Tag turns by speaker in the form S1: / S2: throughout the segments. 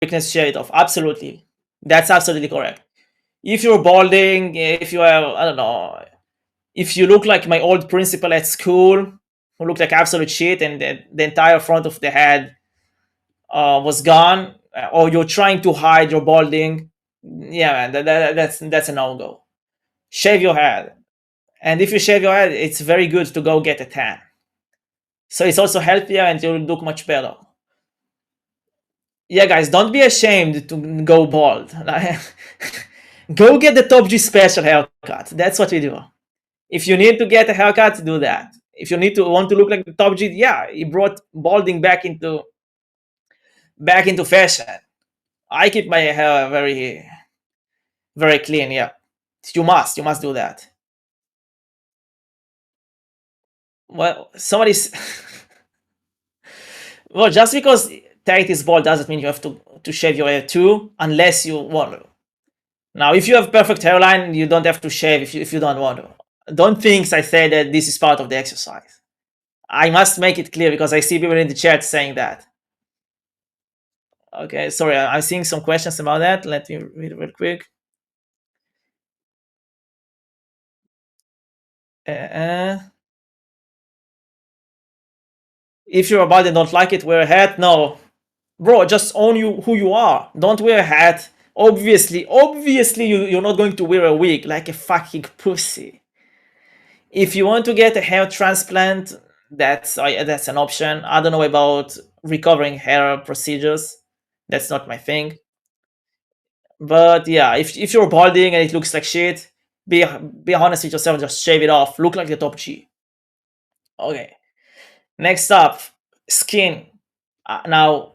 S1: weakness, shave it off. Absolutely. That's absolutely correct. If you're balding, if you have, I don't know, if you look like my old principal at school, who looked like absolute shit, and the entire front of the head was gone, or you're trying to hide your balding, yeah, man, that's a no go. Shave your head, and if you shave your head, it's very good to go get a tan. So it's also healthier, and you'll look much better. Yeah, guys, don't be ashamed to go bald. Go get the Top G special haircut. That's what we do. If you need to get a haircut, do that. If you need to want to look like the Top G, yeah, he brought balding back into fashion. I keep my hair very clean. Yeah, you must do that. Well, somebody's well, just because Tate is bald doesn't mean you have to shave your hair too, unless you want to. Now, if you have perfect hairline, you don't have to shave if you don't want to. Don't think I say that this is part of the exercise. I must make it clear because I see people in the chat saying that. Okay, sorry, I'm seeing some questions about that. Let me read real quick. Uh, if you're about and don't like it, wear a hat. No, bro, just own who you are. Don't wear a hat. Obviously, you're not going to wear a wig like a fucking pussy. If you want to get a hair transplant, that's an option. I don't know about recovering hair procedures. That's not my thing. But yeah, if you're balding and it looks like shit, be honest with yourself. Just shave it off. Look like the top G. Okay. Next up, skin. Now,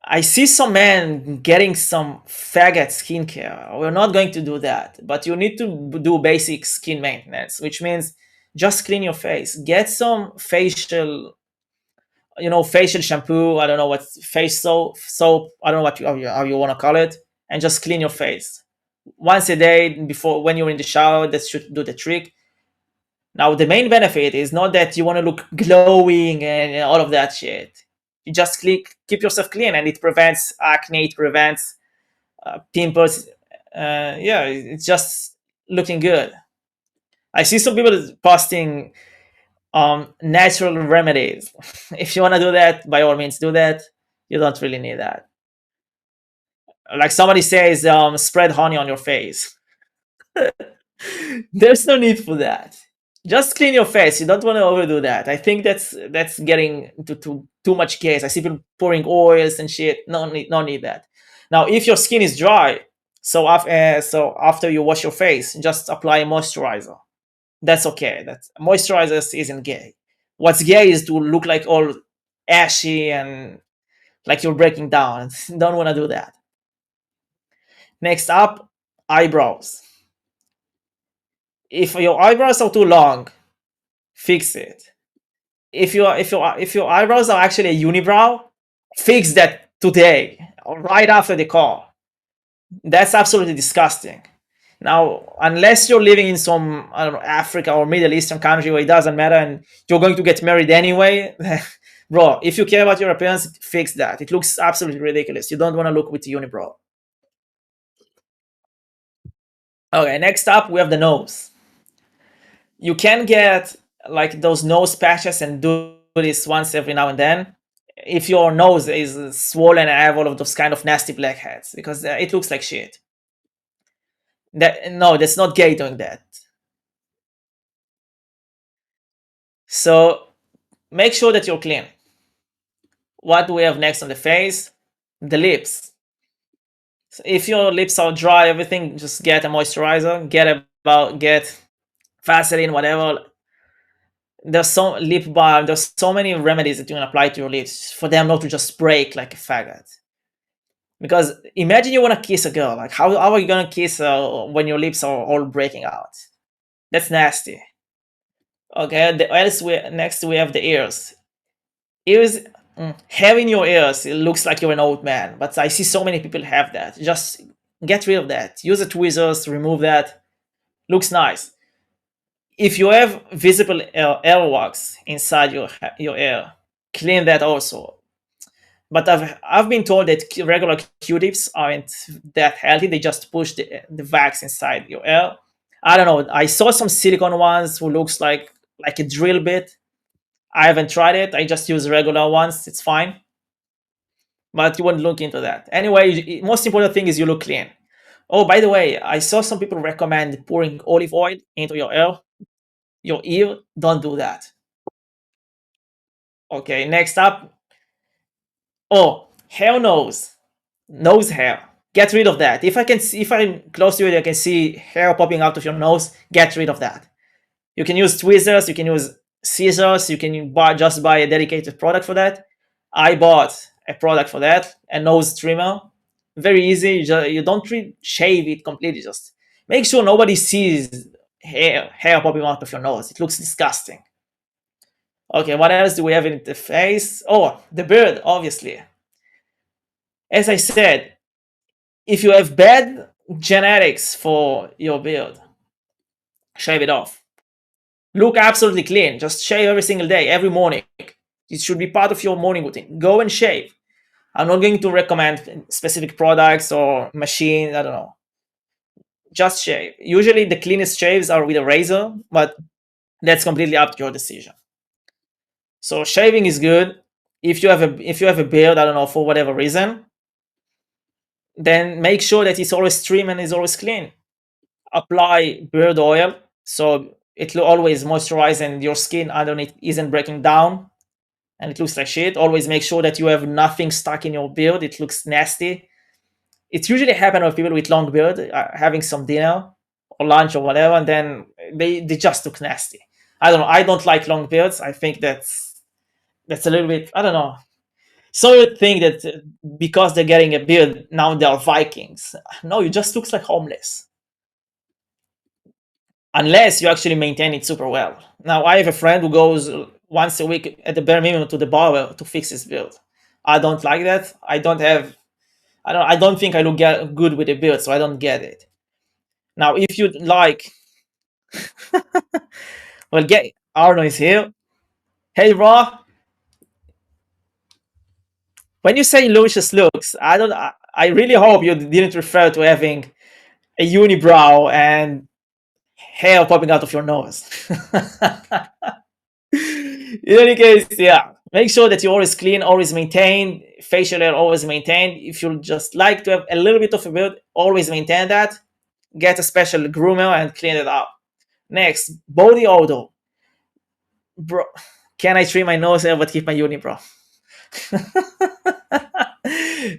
S1: I see some men getting some faggot skincare. We're not going to do that, but you need to do basic skin maintenance, which means just clean your face. Get some facial shampoo. I don't know what face soap. I don't know how you want to call it, and just clean your face once a day before when you're in the shower. That should do the trick. Now, the main benefit is not that you want to look glowing and all of that shit. You just keep yourself clean, and it prevents acne. It prevents pimples. Yeah, it's just looking good. I see some people posting natural remedies. If you want to do that, by all means, do that. You don't really need that. Like somebody says, spread honey on your face. There's no need for that. Just clean your face. You don't want to overdo that. I think that's getting to too much case. I see people pouring oils and shit. No need that. Now, if your skin is dry, so after you wash your face, just apply a moisturizer. That's okay. That moisturizers isn't gay. What's gay is to look like all ashy and like you're breaking down. Don't want to do that. Next up, eyebrows. If your eyebrows are too long, fix it. If your eyebrows are actually a unibrow, fix that today, or right after the call. That's absolutely disgusting. Now, unless you're living in some, I don't know, Africa or Middle Eastern country where it doesn't matter and you're going to get married anyway, bro, if you care about your appearance, fix that. It looks absolutely ridiculous. You don't want to look with the unibrow. Okay, next up we have the nose. You can get like those nose patches and do this once every now and then if your nose is swollen and have all of those kind of nasty blackheads because it looks like shit. That's not gay doing that. So make sure that you're clean. What do we have next on the face? The lips. So if your lips are dry, everything, just get a moisturizer. Get Vaseline, whatever. There's so lip balm. There's so many remedies that you can apply to your lips for them not to just break like a faggot. Because imagine you want to kiss a girl. Like how are you gonna kiss her when your lips are all breaking out? That's nasty. Okay. Next we have the ears. Ears. Having your ears, it looks like you're an old man, but I see so many people have that. Just get rid of that. Use a tweezers, remove that. Looks nice. If you have visible airwax inside your ear, clean that also. But I've been told that regular Q-tips aren't that healthy. They just push the wax inside your hair. I don't know. I saw some silicone ones who looks like a drill bit. I haven't tried it. I just use regular ones. It's fine. But you won't look into that. Anyway, most important thing is you look clean. Oh, by the way, I saw some people recommend pouring olive oil into your hair, your ear. Don't do that. Okay, next up. Oh, hair nose hair. Get rid of that. If I'm close to you, I can see hair popping out of your nose. Get rid of that. You can use tweezers. You can use scissors. You can just buy a dedicated product for that. I bought a product for that, a nose trimmer. Very easy. You don't shave it completely. Just make sure nobody sees hair popping out of your nose. It looks disgusting. Okay, what else do we have in the face? Oh, the beard, obviously. As I said, if you have bad genetics for your beard, shave it off. Look absolutely clean. Just shave every single day, every morning. It should be part of your morning routine. Go and shave. I'm not going to recommend specific products or machines. I don't know. Just shave. Usually, the cleanest shaves are with a razor, but that's completely up to your decision. So shaving is good. If you have a beard, I don't know, for whatever reason, then make sure that it's always trim and is always clean. Apply beard oil so it will always moisturize and your skin underneath isn't breaking down and it looks like shit. Always make sure that you have nothing stuck in your beard. It looks nasty. It usually happens with people with long beard having some dinner or lunch or whatever, and then they just look nasty. I don't know. I don't like long beards. I think that's a little bit. I don't know. So you think that because they're getting a beard now they are Vikings? No, you just looks like homeless. Unless you actually maintain it super well. Now I have a friend who goes once a week at the bare minimum to the barber to fix his beard. I don't like that. I don't think I look good with a beard, so I don't get it. Now if you like, well, get Arno is here. Hey Raw, when you say luscious looks, I really hope you didn't refer to having a unibrow and hair popping out of your nose. In any case, yeah, make sure that you always clean, always maintain facial hair, always maintain. If you just like to have a little bit of a beard, always maintain that. Get a special groomer and clean it up. Next, body odor, bro. Can I trim my nose hair but keep my unibrow?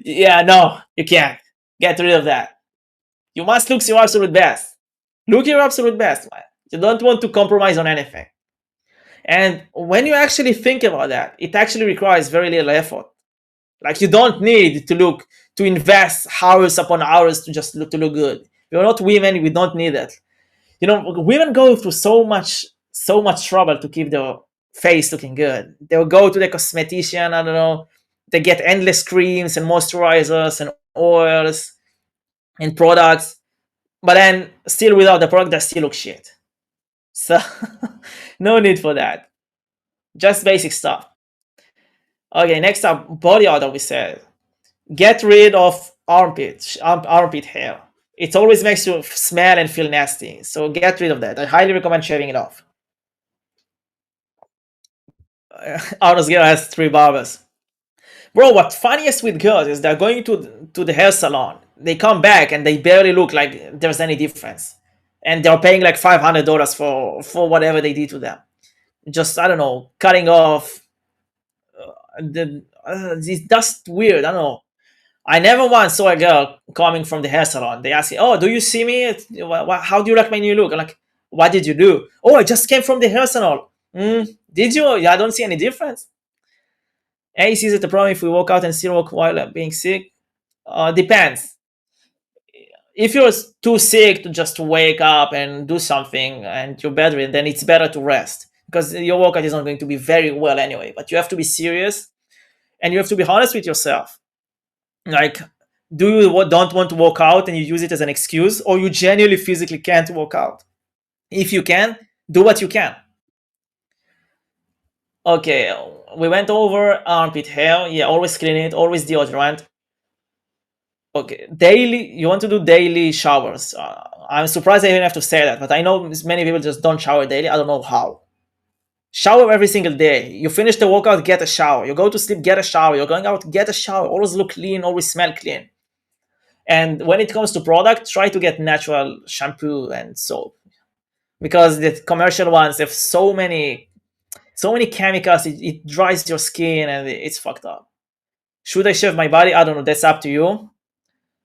S1: Yeah, no, you can't. Get rid of that. You must look your absolute best. Look your absolute best, man. You don't want to compromise on anything. And when you actually think about that, it actually requires very little effort. Like you don't need to invest hours upon hours to just look good. We're not women, we don't need that. Women go through so much trouble to keep their face looking good. They'll go to the cosmetician, I don't know, they get endless creams and moisturizers and oils and products, but then still without the product they still look shit. So no need for that. Just basic stuff. Okay, next up, body odor. We said get rid of armpit hair. It always makes you smell and feel nasty. So get rid of that. I highly recommend shaving it off. Arnold's girl has 3 barbers. Bro, what's funniest with girls is they're going to the hair salon. They come back and they barely look like there's any difference, and they're paying like $500 for whatever they did to them. Just I don't know, cutting off it's just weird. I don't know. I never once saw a girl coming from the hair salon. They ask, "Oh, do you see me? How do you like my new look?" I'm like, "What did you do?" "Oh, I just came from the hair salon." Did you? Yeah, I don't see any difference. Ace, is it a problem if we walk out and still walk while being sick? Depends. If you're too sick to just wake up and do something and you're bedridden, then it's better to rest because your workout is not going to be very well anyway. But you have to be serious and you have to be honest with yourself. Like, do you don't want to work out and you use it as an excuse, or you genuinely physically can't work out? If you can, do what you can. Okay, we went over armpit hair. Yeah, always clean it, always deodorant. Okay, daily. You want to do daily showers. I'm surprised I even have to say that, but I know many people just don't shower daily. I don't know how. Shower every single day. You finish the workout, get a shower. You go to sleep, get a shower. You're going out, get a shower. Always look clean, always smell clean. And when it comes to product, try to get natural shampoo and soap, because the commercial ones have so many chemicals. It dries your skin and it's fucked up. Should I shave my body? I don't know. That's up to you.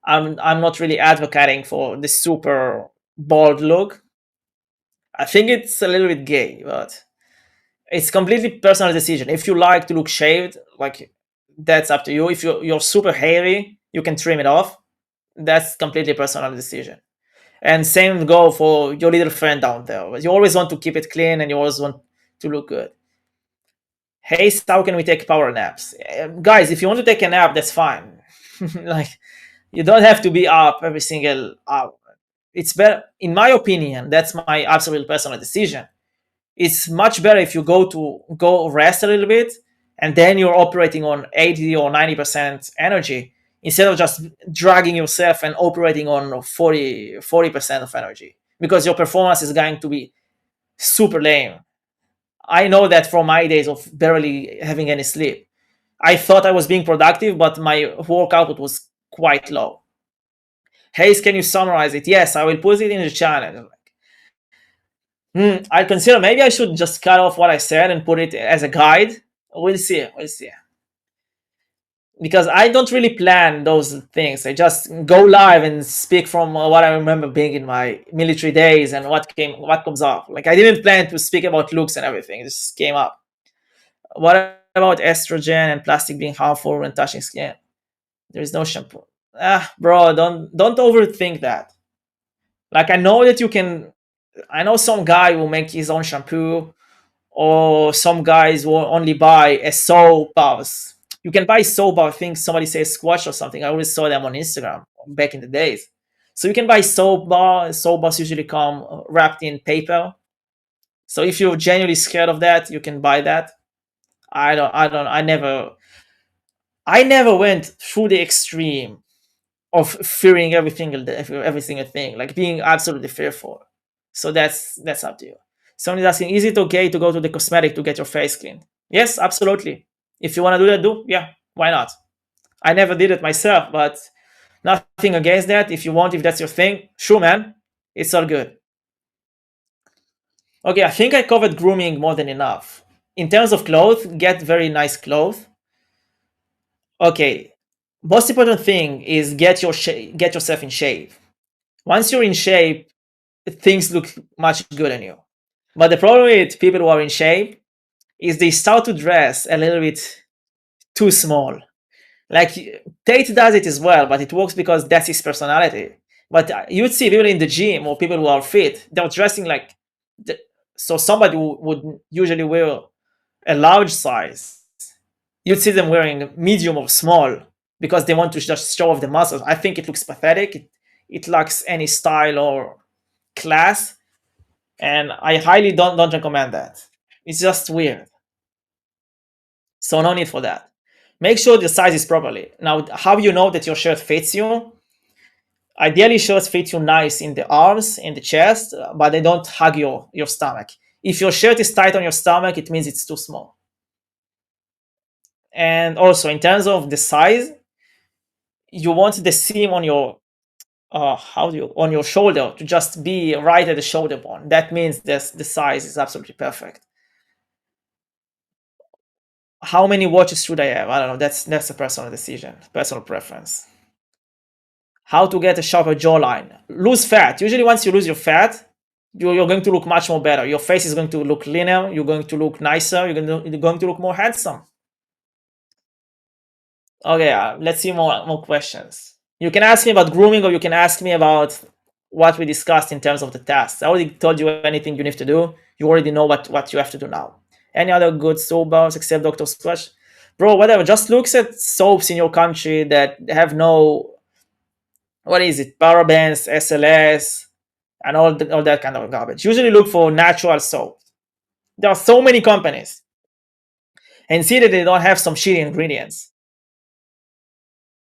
S1: I'm not really advocating for the super bald look. I think it's a little bit gay, but it's completely personal decision. If you like to look shaved, like, that's up to you. If you're super hairy, you can trim it off. That's completely personal decision. And same go for your little friend down there. But you always want to keep it clean and you always want to look good. Hey, how can we take power naps? Guys, if you want to take a nap, that's fine. Like, you don't have to be up every single hour. It's better, in my opinion. That's my absolute personal decision. It's much better if you go rest a little bit and then you're operating on 80 or 90% energy, instead of just dragging yourself and operating on 40% of energy, because your performance is going to be super lame. I know that from my days of barely having any sleep. I thought I was being productive, but my work output was quite low. Hayes, can you summarize it? Yes, I will put it in the channel. I consider maybe I should just cut off what I said and put it as a guide. We'll see. We'll see. Because I don't really plan those things. I just go live and speak from what I remember being in my military days and what comes up. Like, I didn't plan to speak about looks and everything. It just came up. What about estrogen and plastic being harmful when touching skin? There is no shampoo. Bro, don't overthink that. Like, I know some guy will make his own shampoo, or some guys will only buy a soap bars. You can buy soap bar. I think somebody says squash or something. I always saw them on Instagram back in the days. So you can buy soap bar. Soap bars usually come wrapped in paper. So if you're genuinely scared of that, you can buy that. I never went through the extreme of fearing every single thing, like being absolutely fearful. So that's up to you. Someone is asking, is it okay to go to the cosmetic to get your face cleaned? Yes, absolutely. If you want to do that, yeah, why not? I never did it myself, but nothing against that. If you want, if that's your thing, sure, man, it's all good. Okay, I think I covered grooming more than enough. In terms of clothes, get very nice clothes. Okay, most important thing is get yourself in shape. Once you're in shape, things look much good on you. But the problem with people who are in shape is they start to dress a little bit too small. Like, Tate does it as well, but it works because that's his personality. But you'd see people in the gym or people who are fit, they're dressing like so somebody who would usually wear a large size, you'd see them wearing medium or small because they want to just show off the muscles. I think it looks pathetic. It lacks any style or class, and I highly don't recommend that. It's just weird. So no need for that. Make sure the size is properly. Now, how you know that your shirt fits you? Ideally, shirts fit you nice in the arms, in the chest, but they don't hug your stomach. If your shirt is tight on your stomach, it means it's too small. And also, in terms of the size, you want the seam on your on your shoulder to just be right at the shoulder bone. That means the size is absolutely perfect. How many watches should I have? I don't know. That's a personal decision, personal preference. How to get a sharper jawline? Lose fat. Usually, once you lose your fat, you're going to look much more better. Your face is going to look leaner. You're going to look nicer. You're going to look more handsome. Okay, let's see more questions. You can ask me about grooming, or you can ask me about what we discussed in terms of the tasks. I already told you anything you need to do. You already know what you have to do now. Any other good soap bars except Dr. Splash? Bro, whatever. Just look at soaps in your country that have no, what is it, parabens, SLS, and all that kind of garbage. Usually look for natural soap. There are so many companies. and see that they don't have some shitty ingredients.